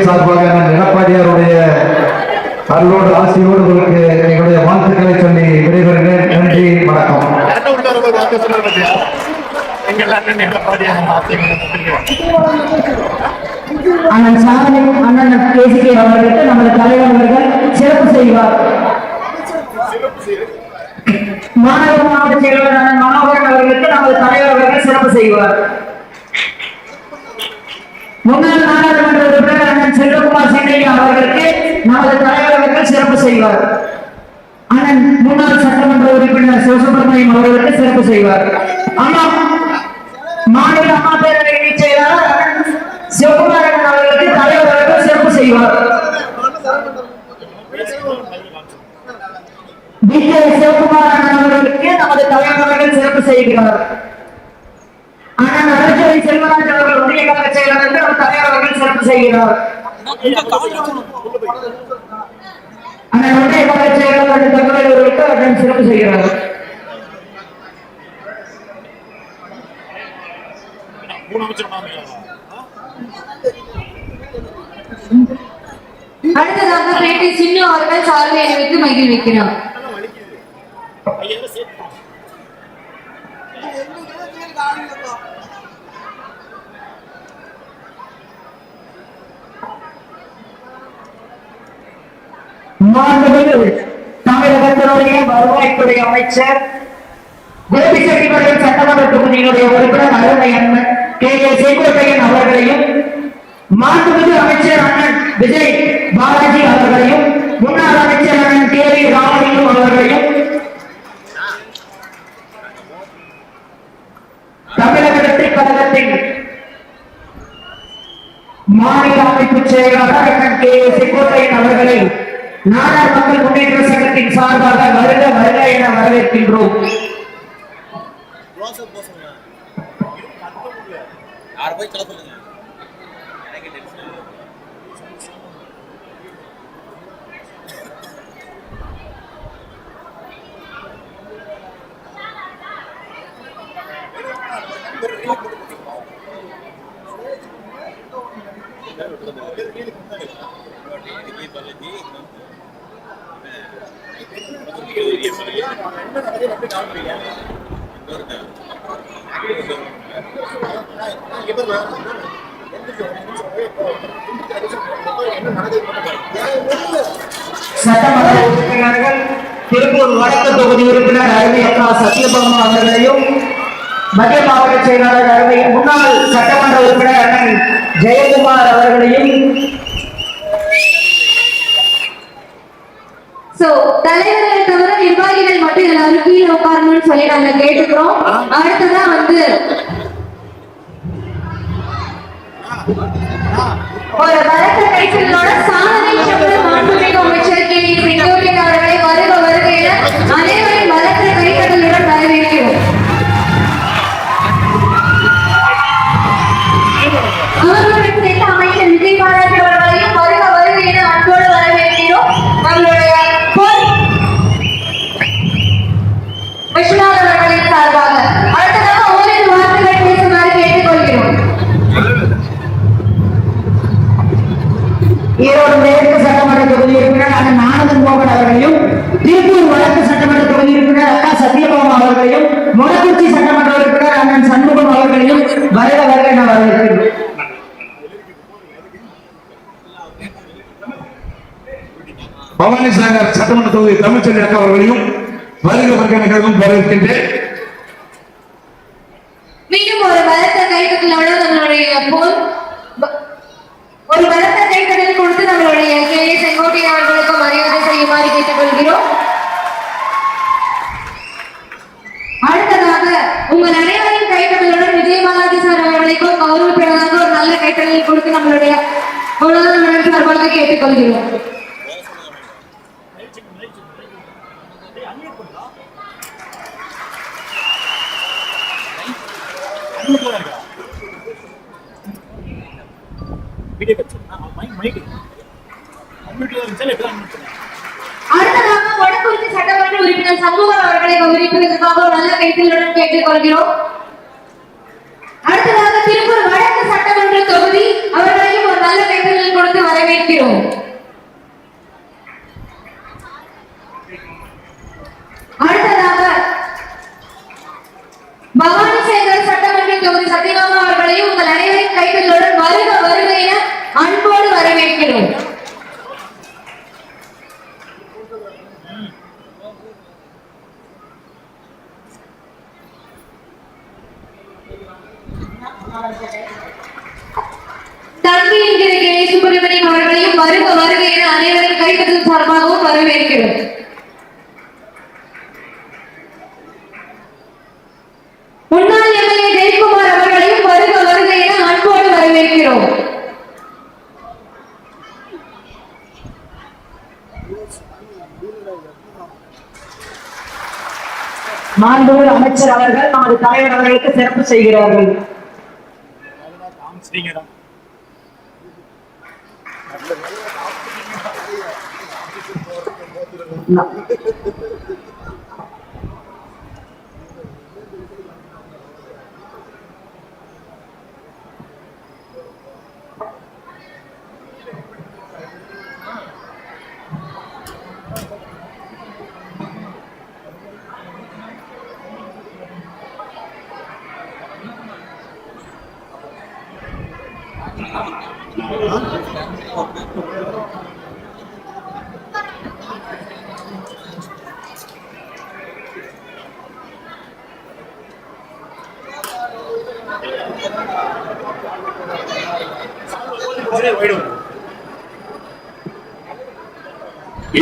கழகத்தின் சார்பாக நான் எடப்பாடியாருடைய அருளோடு ஆசியோடு உங்களுக்கு எங்களுடைய வாழ்த்துக்களை சொல்லி விடைபெறுகிறேன். நன்றி, வணக்கம். அண்ணன் சாதனை அண்ணன் கேசிகே அவர்களுக்கு நமது தலைவர் அவர்கள் சிறப்பு செய்வார். மாநகர மாவட்ட செயலாளர் அண்ணன் மனோகரன் அவர்களுக்கு நமது தலைவர் அவர்கள் சிறப்பு செய்வார். முன்னாள் நாடாளுமன்ற உறுப்பினர் அண்ணன் செல்வகுமார் சின்னையா அவர்களுக்கு நமது தலைவர் அவர்கள் சிறப்பு செய்வார். அண்ணன் முன்னாள் சட்டமன்ற உறுப்பினர் சிவசுப்பிரமணியம் அவர்களுக்கு சிறப்பு செய்வார். அண்ணா மாநில அம்மா பேரவை செயலாளர் சிவகுமாரன் அவர்களுக்கு தலைவர் அவர்கள் சிறப்பு செய்வார். சிவகுமாரன் அவர்களுக்கு நமது தலைவர் அவர்கள் சிறப்பு செய்கிறார். அண்ணன் அரசை செல்வராஜ் அவர்கள் ஒன்றிய கழக செயலாளருக்கு நமது தலைவர் அவர்கள் சிறப்பு செய்கிறார். அண்ணன் ஒன்றிய கழக செயலாளர் தகவல்களுக்கு அவர்கள் சிறப்பு செய்கிறார். அடுத்ததாக பேட்டை சின்னு அவர்கள் சால்வை அணிவித்து மகிழ்விக்கிறார். தமிழகத்தினுடைய வருவாய்த்துறை அமைச்சர் கோபிச்செட்டிப்பாளையம் சட்டமன்ற தொகுதியினுடைய உறுப்பினர் அருமை அண்ணன் கே.ஏ. செங்கோட்டையன் அவர்களையும், மாண்புமிகு அமைச்சர் அண்ணன் விஜய் பாலாஜி அவர்களையும், முன்னாள் அமைச்சர் அண்ணன் கே.வி. ராமலிங்கம் அவர்களையும், தமிழக வெற்றி கழகத்தின் மாநில அமைப்பு செயலாளர் அண்ணன் கே.ஏ. செங்கோட்டையன் அவர்களை நாடார் மக்கள் முன்னேற்ற சங்கத்தின் சார்பாக வருக வருக என வரவேற்கின்றோம். சட்டமன்ற உறுப்பினர்கள் திருப்பூர் வடக்கு தொகுதி உறுப்பினர் அருமை அக்கா சத்யபாமா அவர்களையும், மத்திய மாவட்ட செயலாளர் அருமை முன்னாள் சட்டமன்ற உறுப்பினர் அண்ணன் ஜெயக்குமார் அவர்களையும், தலைவர்களை தவிர நிர்வாகிகள் மட்டும் எல்லாரும் கீழே உட்காரணும்னு சொல்லி நாங்க கேட்டுக்கிறோம். அடுத்ததான் ஒரு பலத்த கைச்சலோட சாதனை மாண்புமிகு அமைச்சர் கே.ஏ. செங்கோட்டையன் அவர்களை வருக வருக என அனைவரின் பலத்த கைத்தட்டலுடன் வரவேற்கிறோம். அவர்களுடன் சேர்ந்த அமைச்சர் விஜய் பாலாஜி அவர்களையும் வருக வருக என அன்போடு வரவேற்கிறோம். நம்மளுடைய விஸ்வநாத் அவர்களின் சார்பாக அடுத்ததாக ஓரிரு வார்த்தைகள் பேசுமாறு கேட்டுக்கொள்கிறோம். ஈரோடு மேற்கு சட்டமன்ற தொகுதி உறுப்பினர் அண்ணன் ஆனந்தன் மோகன் அவர்களையும், திருப்பூர் வடக்கு சட்டமன்ற தொகுதி உறுப்பினர் அக்கா சத்யபாமா அவர்களையும், மொடக்குறிச்சி சட்டமன்ற உறுப்பினர் அண்ணன் சண்முகம் அவர்களையும் வருக வருக என வரவேற்கிறோம். பவானி சாகர் சட்டமன்ற தொகுதி தமிழ்ச்செல்வி அக்கா அவர்களையும் வருக வருக என வரவேற்கின்றேன். மீண்டும் ஒரு பலத்த கைத்தட்டலோட நம்மளுடைய ஒரு பலத்த கைத்தட்டல் கொடுத்து நம்மளுடைய கே.ஏ. செங்கோட்டையன் அவர்களுக்கு மரியாதை செய்யுமாறு கேட்டுக்கொள்கிறோம். அடுத்ததாக உங்கள் அனைவரின் கைத்தட்டலுடன் விஜய் பாலாஜி சார் அவர்களுக்கும் கௌரவப்படாத ஒரு நல்ல கைத்தட்டல் கொடுத்து நம்மளுடைய சார்பாக கேட்டுக்கொள்கிறோம். அடுத்ததாக வடக்குறிச்சி சட்டமன்ற உறுப்பினர் சண்முகம் அவர்களை கௌரவிப்பதற்காக நல்ல கைத்தட்டலுடன் கேட்டுக்கொள்கிறோம். அடுத்ததாக திருப்பூர் வடக்கு சட்டமன்ற தொகுதி அவர்களையும் ஒரு நல்ல கைத்தட்டல் கொடுத்து வர வரவேற்கிறோம். அடுத்ததாக பவானி சேகர் சட்டமன்ற தொகுதி சத்யபாமா அவர்களையும் உங்கள் அனைவரின் கைகளுடன் வருக வருக என அன்போடு வரவேற்கிறோம். தம்பி என்கிற கே சுப்பிரமணியம் அவர்களையும் வருக வருக என அனைவரின் கைகளும் சார்பாகவும் வரவேற்கிறோம். முன்னாள் எம்எல்ஏ ஜெயக்குமார் அவர்களையும் வருக வருக என அன்போடு வரவேற்கிறோம். மாண்புமிகு அமைச்சர் அவர்கள் நமது தலைவர் அவர்களுக்கு சிறப்பு செய்கிறார்கள்.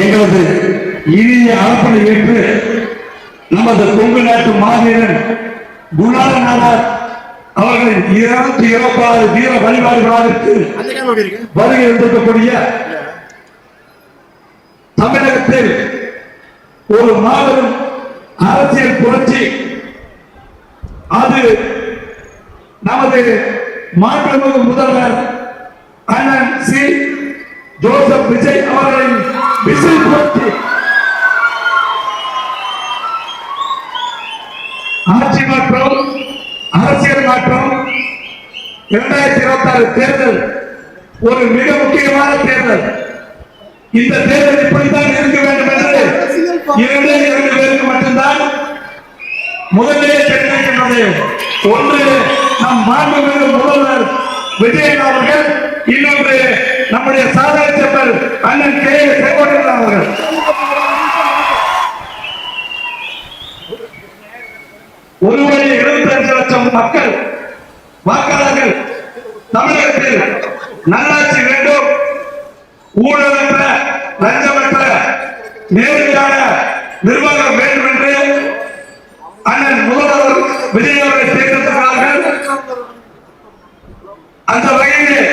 எங்களது இனிய அழைப்பை ஏற்று நமது கொங்கு நாட்டு மாவீரன் குணாலநாதர் அவர்களின் 226 வீர வழிபாடு விழாவிற்கு வருகை இருந்திருக்கக்கூடிய தமிழகத்தில் ஒரு மாபெரும் அரசியல் புரட்சி, அது நமது மாண்புமிகு முதல்வர் அண்ணன் சி ஜோசப் விஜய் அவர்களின் விசில் புரட்சி. ஆட்சி மாற்றம், அரசியல் மாற்றம், 2026 தேர்தல் ஒரு மிக முக்கியமான தேர்தல். இந்த தேர்தல் இப்படித்தான் இருக்க வேண்டும் என்று 2 பேருக்கு மட்டும்தான் முதலே தெரிவிக்கின்றது. ஒன்று நம் மாண்புமிகு முதல்வர் விஜயன் அவர்கள், இன்னொன்று நம்முடைய சாதனை செப்பல் அண்ணன் கே செங்கோட்டையன் அவர்கள். ஒரு கோடி 75 லட்சம் மக்கள் வாக்காளர்கள் தமிழகத்தில் நல்லாட்சி வேண்டும், ஊழலற்ற லஞ்சமற்ற நேரடியான நிர்வாகம் வேண்டும் என்று அண்ணன் முதல்வர் விஜய் அவர்கள் தேர்ந்தெடுக்கிறார்கள். அந்த வகையில்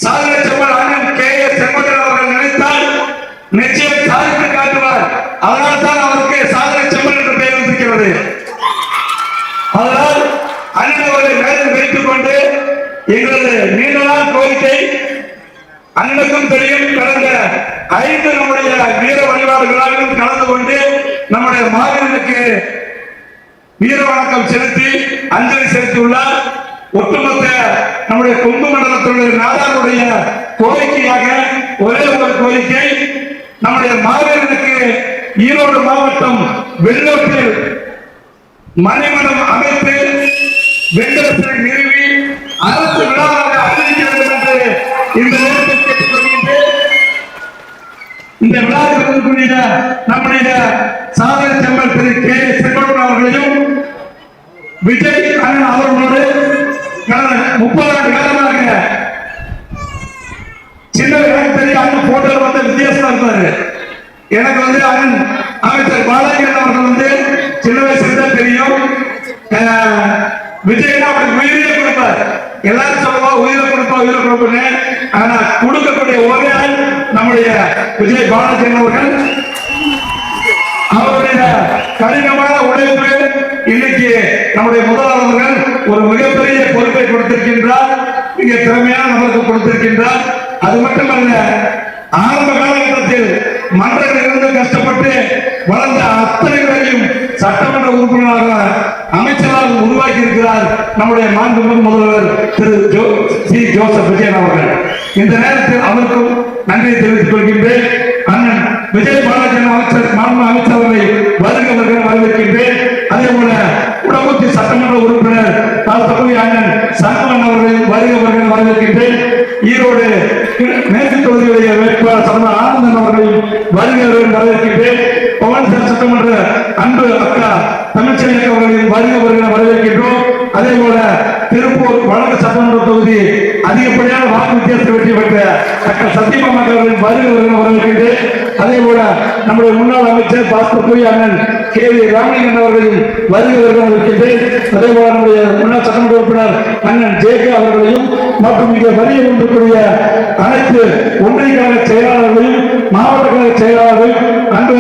சாதனை செப்பல் அண்ணன் கே செங்கோட்டையன் அவர்கள் நினைத்தால் நிச்சயம் சாதித்து காட்டுவார். அதனால் தான் அவருக்கு சாதனை செப்பல் என்று பெயர் வந்திருக்கிறது. அதனால் அண்ணன் அவர்களை மேலும் வைத்துக் கொண்டு எங்களது நீண்ட நாள் கோரிக்கை அண்ணனுக்கும் தெரியும். கடந்த 5 நம்முடைய வீர வழிபாடு விழாவிலும் கலந்து கொண்டு நம்முடைய மாவீரனுக்கு வீர வணக்கம் செலுத்தி அஞ்சலி செலுத்தியுள்ளார். ஒட்டுமொத்த நம்முடைய கொங்கு மண்டலத்துடைய நாடாருடைய கோரிக்கையாக ஒரே ஒரு கோரிக்கை, நம்முடைய மாவீரனுக்கு ஈரோடு மாவட்டம் வெள்ளோட்டில் மணிமணம் அமைத்து வெள்ளத்தை நிறுவி அரசு விழாவாக அறிவிக்க வேண்டும் என்று இந்த நேரத்தில் கேட்டுக் கொள்கின்றேன். இந்த விழாவில் இருக்கக்கூடிய நம்முடைய சாதனை செம்மல் திரு கே செங்கோட்டையன் அவர்களையும் விஜய் அண்ணன் அவர்களோடு கடந்த 30 ஆண்டு காலமாக சின்ன எனக்கு தெரியும். அண்ணன் போட்டோல வந்து வித்தியாசமா இருப்பாரு. எனக்கு வந்து அண்ணன் அமைச்சர் பாலாஜி அவர்கள் சின்ன வயசுல தான் தெரியும். விஜய் அவருக்கு உயிரிலே கொடுப்பார். எல்லாரும் சொல்லுவா உயிரை கொடுப்பேன்னு. ஆனா கொடுக்கக்கூடிய ஒரே ஆள் நம்முடைய விஜய் பாலாஜி அவர்கள். அவருடைய கடினமான உழைப்பு இன்னைக்கு நம்முடைய முதல்வர்கள் ஒரு மிகப்பெரிய பொறுப்பை கொடுத்திருக்கின்றார். மிக திறமையான நமக்கு கொடுத்திருக்கின்றார். அது மட்டுமல்ல, ஆரம்ப காலகட்டத்தில் மன்றத்தில் இருந்து கஷ்டப்பட்டு வளர்ந்த அத்தனை பேரையும் சட்டமன்ற உறுப்பினராக அமைச்சராக உருவாக்கி இருக்கிறார் நம்முடைய மாண்புமிகு முதல்வர் திரு சி ஜோசப் விஜயன் அவர்கள். இந்த நேரத்தில் அவருக்கும் நன்றியை தெரிவித்துக் கொள்கின்றேன். அண்ணன் விஜய் பாலாஜி அமைச்சர் மாண்பு அமைச்சர் அவர்களை வருக வரவேற்கின்றேன். அதே போல குடமுத்தி சட்டமன்ற உறுப்பினர் பகுதி அண்ணன் சண்முகன் அவர்களையும் வருக வரவேற்கின்றேன். ஈரோடு மேற்கு தொகுதியுடைய வேட்பாளர் சர்மா ஆனந்தன் அவர்களையும் வருக வரவேற்கின்றேன். பவன்சார் சட்டமன்ற அன்பு அக்கா தமிழ்ச்செல்வி அவர்களையும் வருக வரவேற்கின்றோம். அதே போல திருப்பூர் வடக்கு சட்டமன்ற தொகுதி அதிகப்படியான வாக்கு வித்தியாசத்தை வெற்றி பெற்ற டாக்டர் சத்தியபாமா அவர்களின் வருக வரவேற்கின்றேன். அதே போல நம்முடைய முன்னாள் அமைச்சர் பாஸ்கர் அண்ணன் கேவி ராமலிங்கன் அவர்களையும் வருக வரவேற்கின்றேன். அதே போல நம்முடைய முன்னாள் சட்டமன்ற உறுப்பினர் அண்ணன் ஜேகே அவர்களையும் மற்றும் இங்கே வருகை கொண்டிருக்கூடிய அனைத்து ஒன்றிய கழக செயலாளர்களையும் மாவட்ட கழக செயலாளர்களையும் அன்பு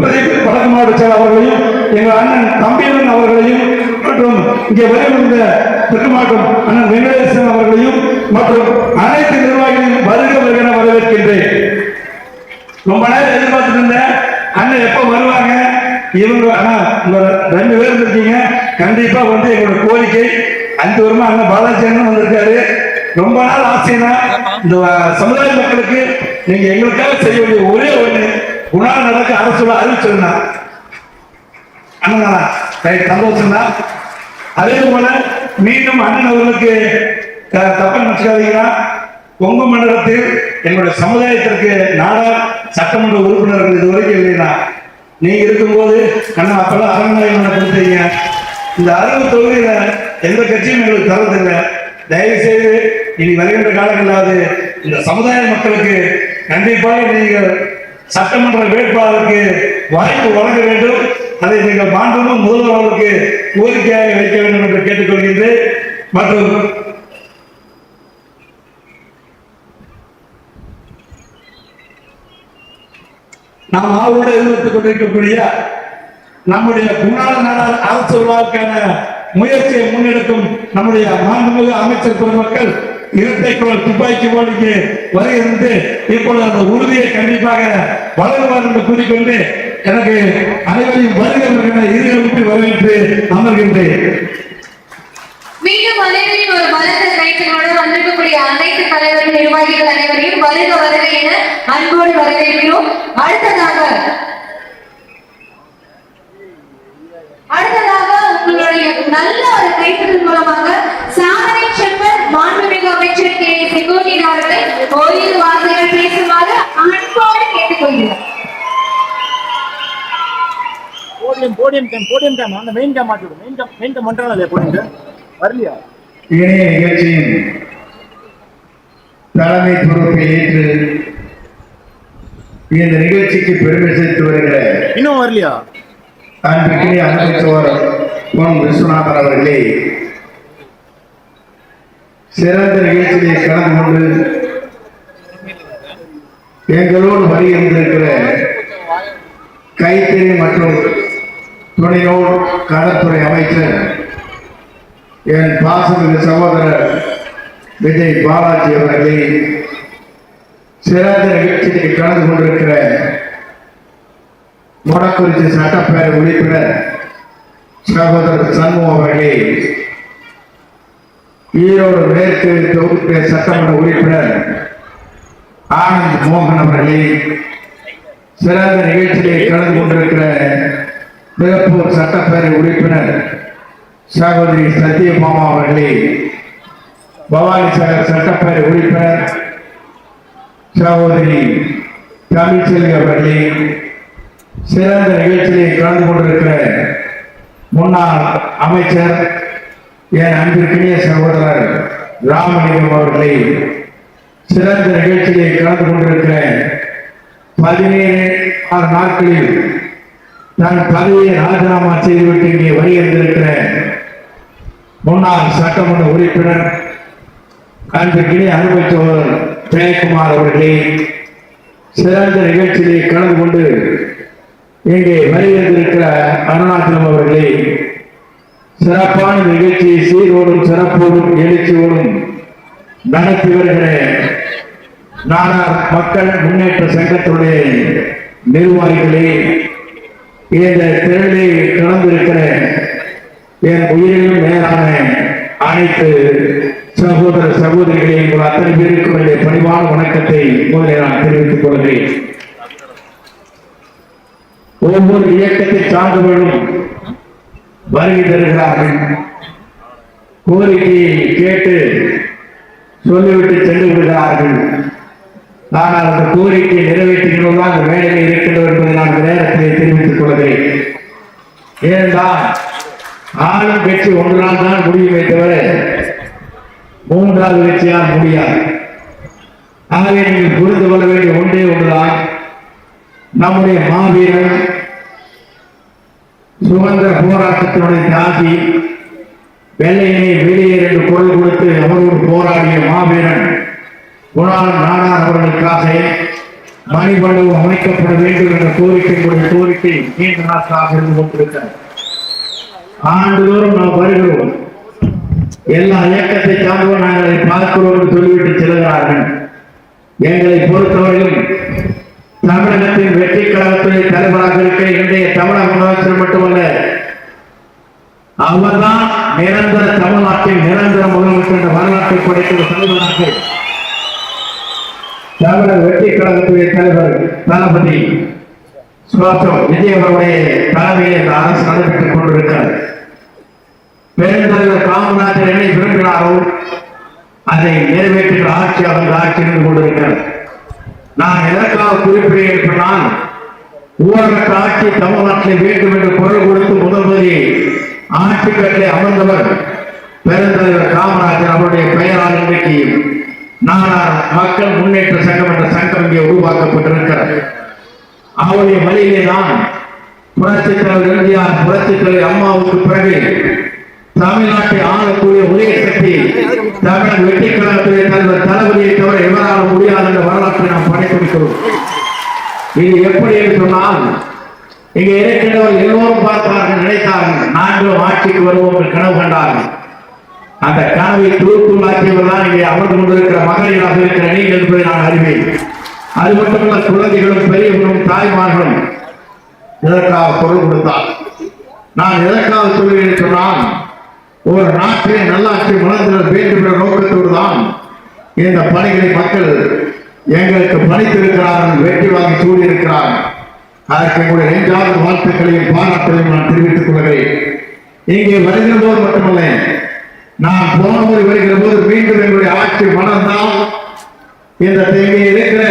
வடக்கு மாவட்ட செயலாளர்களையும் எங்கள் அண்ணன் தம்பியன் அவர்களையும் மற்றும் இங்கே வருகின்ற திருமாவட்டம் அண்ணன் வெங்கடேசன் அவர்களையும் மற்றும் அனைத்து நிர்வாகிகளையும் வருக வரவேற்கின்றேன். ரொம்ப நேரம் எதிர்பார்த்துட்டு இருந்தேன், அண்ணன் எப்ப வருவாங்க இவங்க. ஆனா ரெண்டு பேரும் இருக்கீங்க, கண்டிப்பா வந்து எங்களோட கோரிக்கை 5 வருமா அண்ணன் பாலாஜி அண்ணன் வந்திருக்காரு. ரொம்ப நாள் ஆசைனா இந்த சமுதாய மக்களுக்கு நீங்க எங்களுக்காக செய்ய வேண்டிய ஒரே ஒண்ணு குணால் நடக்க அரசு அறிவிச்சிருந்தா அண்ணன் சந்தோஷம் தான். அதே போல மீண்டும் அண்ணன் அவர்களுக்கு தப்ப நினைச்சுக்காதீங்கன்னா, கொங்கு மண்டலத்தில் எங்களுடைய சமுதாயத்திற்கு நாடா சட்டமன்ற உறுப்பினர்கள் இதுவரைக்கும் இல்லைன்னா நீங்க இருக்கும்போது அண்ணா அப்பெல்லாம் அரண்மனை கொடுத்தீங்க. இந்த 60 தொகுதியில எந்த கட்சியும் எங்களுக்கு தரதில்லை. தயவு செய்து இனி வருகின்ற காலங்களாவது இந்த சமுதாய மக்களுக்கு கண்டிப்பாக நீங்கள் சட்டமன்ற வேட்பாளருக்கு வாய்ப்பு வழங்க வேண்டும். அதை நீங்கள் மாண்புமிகு முதல்வர் அவர்களுக்கு கோரிக்கையாக வைக்க வேண்டும் என்று கேட்டுக்கொள்கின்றேன். மற்றும் நாம் ஆர்வலோடு எதிர்பார்த்துக் கொண்டிருக்கக்கூடிய நம்முடைய முன்னாள் நாடார் அரசு விழாவுக்கான முயற்சியை முன்னெடுக்கும் நம்முடைய மாண்புமிகு அமைச்சர் பெருமக்கள் இரட்டை குழல் துப்பாக்கி போலிக்கு வருகிறது. இப்பொழுது அந்த உறுதியை கண்டிப்பாக வழங்குவார் என்று கூறிக்கொண்டு எனக்கு அனைவரையும் வருகின்ற இருவருக்கு வரவேற்று அமர்கின்றேன். மீண்டும் அனைவரையும் ஒரு பலத்த கைகளோடு வந்திருக்கக்கூடிய அனைத்து தலைவர்கள் நிர்வாகிகள் அனைவரையும் வருக என அன்போடு வரவேற்கிறோம். அடுத்ததாக உங்களுடைய நல்ல ஒரு கைத்தறல் மூலமாக சாதனை செல்வர் மாண்புமிகு அமைச்சர் கே செங்கோட்டையன் அவர்களை ஓரிரு வார்த்தைகள் பேசுமாறு அன்போடு கேட்டுக்கொள்கிறோம். போடியம் கேம் அந்த மெயின் கேம் மாட்டி மெயின் கேம் பண்றானே போடியம் வரலையா? இணைய நிகழ்ச்சியின் தலைமை பொறுப்பை ஏற்று இந்த நிகழ்ச்சிக்கு பெருமை சேர்த்து வருகிற இன்னும் வரலையா? அன்றைக்கு அமைச்சர் பொன் விஸ்வநாதன் அவர்களே, சிறந்த நிகழ்ச்சியை கலந்து கொண்டு எங்களோடு வருகின்றிருக்கிற கைத்தறி மற்றும் துணையோடு கடற்துறை அமைச்சர் என் பாசமிகு சகோதரர் விஜய் பாலாஜி அவர்களே, சிறந்த நிகழ்ச்சியை கலந்து கொண்டிருக்கிற மொடக்குறிச்சி சட்டப்பேரவை உறுப்பினர் சகோதரர் சண்முகம் அவர்களே, ஈரோடு மேற்கு தொகுதி சட்டமன்ற உறுப்பினர் ஆனந்த் மோகன் அவர்களே, சிறந்த நிகழ்ச்சியை கலந்து கொண்டிருக்கிற திருப்பூர் சட்டப்பேரவை உறுப்பினர் சகோதரி சத்தியபாமா அவர்களே, பவானி சாகர் சட்டப்பேரவை உறுப்பினர் சகோதரி தமிழ்ச்செல்வி அவர்களே, சிறந்த நிகழ்ச்சியை கலந்து கொண்டிருக்கிற முன்னாள் அமைச்சர் என் அன்பிற்கினிய சகோதரர் ராமலிங்கம் அவர்களே, சிறந்த நிகழ்ச்சியை கலந்து கொண்டிருக்கிற 17 நாட்களில் தன் பதவியை ராஜினாமா செய்துவிட்டு இங்கே வருகின்றிருக்கிற முன்னாள் சட்டமன்ற உறுப்பினர் அன்பிற்கினிய அருமை சகோதரர் ஜெயக்குமார் அவர்களே, சிறந்த நிகழ்ச்சியை கலந்து கொண்டு இங்கே வருகின்றிருக்கிற அருணாச்சலம் அவர்களே, சிறப்பான நிகழ்ச்சியை சீரோடும் சிறப்போடும் எழுச்சியோடும் நடத்தி வருகிற நாடார் மக்கள் முன்னேற்ற சங்கத்துடைய நிர்வாகிகளே, இந்த திரளை கலந்திருக்கிற என் உயிரிலும் மேலான அனைத்து சகோதர சகோதரிகளே, உங்கள் அத்தனை பேருக்கும் என்னுடைய பணிவான வணக்கத்தை முதலில் நான் தெரிவித்துக் கொள்கிறேன். ஒவ்வொரு இயக்கத்தை சார்ந்தவர்களும் வருகை தருகிறார்கள். கோரிக்கையை கேட்டு சொல்லிவிட்டு சென்று விடுகிறார்கள். ஆனால் அந்த கோரிக்கையை நிறைவேற்றுகிறோம் அந்த வேலையில் இருக்கின்றோம் என்பதை நான் இந்த நேரத்தில் தெரிவித்துக் கொள்கிறேன். ஏனென்றால் ஆளும் கட்சி ஒன்றால் தான் முடியுமே தவிர மூன்றாவது கட்சியால் முடியாது. ஆகவே நீங்கள் புரிந்து கொள்ள வேண்டிய ஒன்றே ஒன்றுதான், நம்முடைய மாவீரன் சுதந்திர போராட்டத்தினுடைய தியாகி, வெள்ளையனை வெளியேறு என்று குரல் கொடுத்து அவரோடு போராடிய மாவீரன் குணாளன் நாடார் அவர்களுக்காக மணிமண்டபம் அமைக்கப்பட வேண்டும் என்ற கோரிக்கை நீண்ட நாட்களாக இருந்து கொண்டிருக்கிறது. ஆண்டுதோறும் நாம் வருகிறோம். எல்லா இயக்கத்தை சார்ந்தோம் நாங்கள் பார்க்கிறோம் என்று சொல்லிவிட்டு செல்கிறார்கள். எங்களை பொறுத்தவரையும் தமிழகத்தின் வெற்றி கழகத்துடைய தலைவராக இருக்க இன்றைய தமிழக முதலமைச்சர் மட்டுமல்ல, அவர்தான் நிரந்தர தமிழ்நாட்டின் நிரந்தர முதலமைச்சர் என்ற வரலாற்றை படைக்கிற தலைவராக தமிழக வெற்றி கழகத்துடைய தலைவர் தளபதி சுவாசம் விஜய் அவருடைய தலைமையில் இந்த அரசு நடைபெற்றுக் கொண்டிருக்கிறது. பெருந்தலைவர் காமராஜர் என்னை விரும்பினாரோ அதை நிறைவேற்றுகிற ஆட்சி அவங்க ஆட்சி இருந்து கொண்டிருக்கிறது. நான் எதற்காக குறிப்பிடுகிறேன் சொன்னால், ஊழலற்ற ஆட்சி தமிழ்நாட்டில் வேண்டும் என்று குரல் கொடுத்து முதல்வரை ஆட்சி கட்டளை அமர்ந்தவர் பெருந்தலைவர் காமராஜர் அவருடைய பெயரால் இன்றைக்கு நாடார் மக்கள் முன்னேற்ற சங்கம் என்ற சங்கம் இங்கே உருவாக்கப்பட்டிருக்கிறது. அவருடைய வழியிலே தான் புரட்சித் தலைவர் எம்ஜிஆர், புரட்சித் தலைவர் அம்மாவுக்கு பிறகு தமிழ்நாட்டை ஆளக்கூடிய ஒரே சக்தி தமிழக வெற்றி கழகத்துடைய தலைவர் தளபதியை தவிர எவரால் முடியாது என்ற வரலாற்றை நாம் படைத்திருக்கிறோம். இது எப்படி என்று சொன்னால், இங்கே இருக்கின்றவர் எல்லோரும் பார்த்தார்கள், நினைத்தார்கள் நாங்களும் ஆட்சிக்கு வருவோம் என்று கனவு கண்டார்கள். அந்த கனவை தூளாக்கியவர் தான் இங்கே அமர்ந்து கொண்டிருக்கிற மகளிராக இருக்கிற நீங்கள் என்பதை நான் அறிவேன். அது மட்டுமல்ல, குழந்தைகளும் பெரியவர்களும் தாய்மார்களும் இதற்காக குரல் கொடுத்தார். நான் எதற்காக சொல்கிறேன் சொன்னால், ஒரு நாட்டிலே நல்லாட்சி வளர்ந்திட வேண்டும் என்ற நோக்கத்தோடு தான் இந்த பணிகளை மக்கள் எங்களுக்கு பணித்திருக்கிறார்கள், வெற்றி வாங்கி சூடியிருக்கிறார்கள். அதற்கு எங்களுடைய நெஞ்சார்ந்த வாழ்த்துக்களையும் பாராட்டுகளையும் நான் தெரிவித்துக் கொள்கிறேன். இங்கே வருகிற போது மட்டுமல்ல, நான் போன முறை வருகிற போது மீண்டும் எங்களுடைய ஆட்சி மலர்ந்தால் இந்த இங்கே இருக்கிற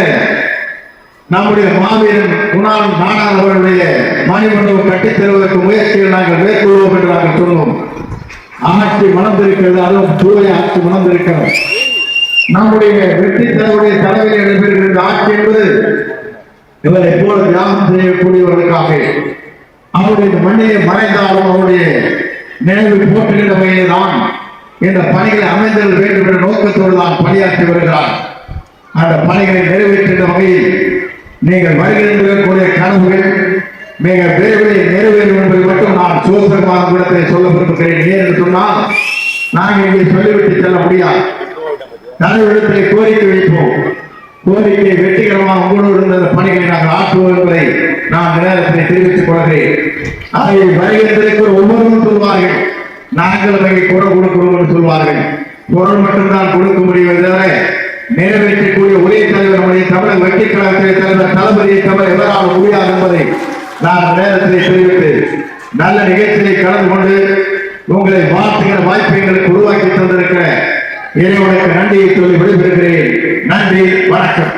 நம்முடைய மாவீரன் குணாளன் நாடார் அவர்களுடைய மணிமண்டபம் கட்டித் தருவதற்கு முயற்சிகள் நாங்கள் மேற்கொள்வோம் என்று நாங்கள் சொன்னோம். ஆட்சி மணந்திருக்கிறது, அதுவும் தூய ஆட்சி மணந்திருக்கிறது. நம்முடைய வெற்றி தலைவருடைய தலைமையில் நடைபெறுகின்ற ஆட்சி என்பது இவரை போல தியாகம் செய்யக்கூடியவர்களுக்காக அவருடைய மண்ணிலே மறைந்தாலும் அவருடைய நினைவு போற்றுகின்ற வகையில் தான் இந்த பணிகளை அமைந்தல் வேண்டும் என்ற நோக்கத்தோடு தான் பணியாற்றி வருகிறார். அந்த பணிகளை நிறைவேற்றுகின்ற வகையில் நீங்கள் வருகின்ற கனவுகள் மிக விரைவில் நிறைவேறும் என்பதை மட்டும் நான் சோசகமான இடத்தை சொல்ல விரும்புகிறேன். ஏன் சொன்னால், நாங்கள் இங்கே சொல்லிவிட்டு செல்ல முடியாது. தலைவரிடத்திலே கோரிக்கை வைப்போம். கோரிக்கை வெற்றிகரமாக உங்களோடு இருந்த பணிகளை நாங்கள் ஆற்றுவோம் என்பதை நான் நேரத்தில் தெரிவித்துக் கொள்கிறேன். அதை வருகின்றதற்கு ஒவ்வொருவரும் சொல்வார்கள், நாங்கள் வகை குரல் கொடுக்கிறோம் என்று சொல்வார்கள். குரல் மட்டும்தான் கொடுக்க முடியும் தவிர நிறைவேற்றக்கூடிய ஒரே தலைவர் நம்முடைய தமிழக வெற்றி கழகத்திலே தலைவர் தளபதியை தவிர எவரால் முடியாது என்பதை நான் நேரத்திலே தெரிவித்து நல்ல நிகழ்ச்சியை கலந்து கொண்டு உங்களை வாழ்த்துகிற வாய்ப்பை எங்களுக்கு உருவாக்கி தந்திருக்கிற இறைவனுக்கு நன்றியை சொல்லி விடைபெறுகிறேன். நன்றி, வணக்கம்.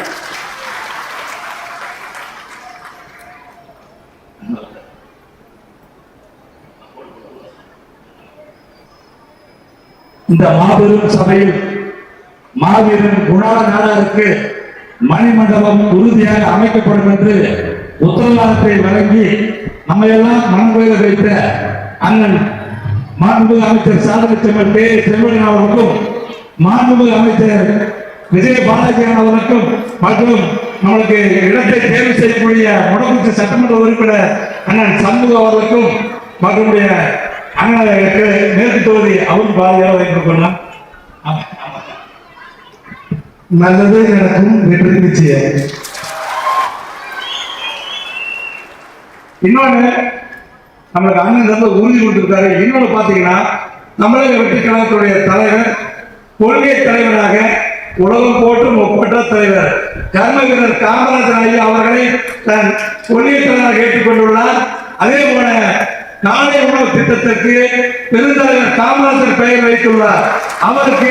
இந்த மாபெரும் சபையில் மாவீரன் குணாளன் நாடாருக்கு மணிமண்டபம் உறுதியாக அமைக்கப்படும் என்று உத்தரவாதத்தை வழங்கி நம்மையெல்லாம் மனங்குறைய வைத்த அண்ணன் மாண்புமிகு அமைச்சர் சாதனை செல்வன் கே செல்வன் அவர்களுக்கும் மாண்புமிகு அமைச்சர் விஜய் பாலாஜி அவர்களுக்கும் மற்றும் நம்மளுக்கு இடத்தை தேர்வு செய்யக்கூடிய முடக்குச்சி சட்டமன்ற உறுப்பினர் அண்ணன் சண்முகம் அவர்களுக்கும் மற்றும் அண்ணனுக்கு மேற்கு தொகுதி அவரும் பாதியாக வைத்துக் கொள்ளலாம். நல்லது நடக்கும், வெற்றி நிச்சயம். இன்னொன்னு நம்மளுக்கு அண்ணன் ரொம்ப உறுதி கொடுத்திருக்காரு. இன்னொன்னு பாத்தீங்கன்னா, தமிழக வெற்றி கழகத்துடைய தலைவர் கொள்கை தலைவராக உலகம் போற்றும் ஒப்பற்ற தலைவர் கர்ம வீரர் காமராஜர் ஐயா அவர்களை தன் கொள்கை தலைவராக ஏற்றுக்கொண்டுள்ளார். அதே போல நாளை உணவு திட்டத்திற்கு பெருந்தலைவர் காமராஜர் பெயர் வைத்துள்ளார். அவருக்கு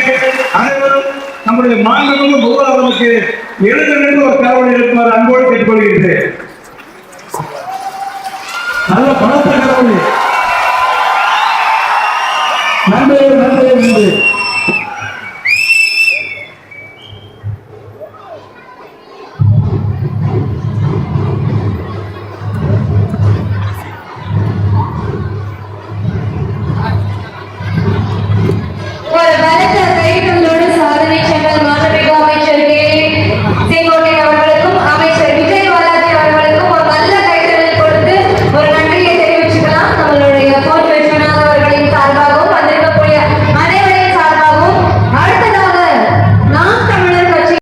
அனைவரும் நம்முடைய மாநிலமும் முதல்வருக்கு எழுந்து நின்று ஒரு கரவணை எழுப்புமாறு அன்போடு கேட்டுக்கொள்கிறேன். நல்ல பணத்தை கரவணை. நன்றி நன்றி நன்றி.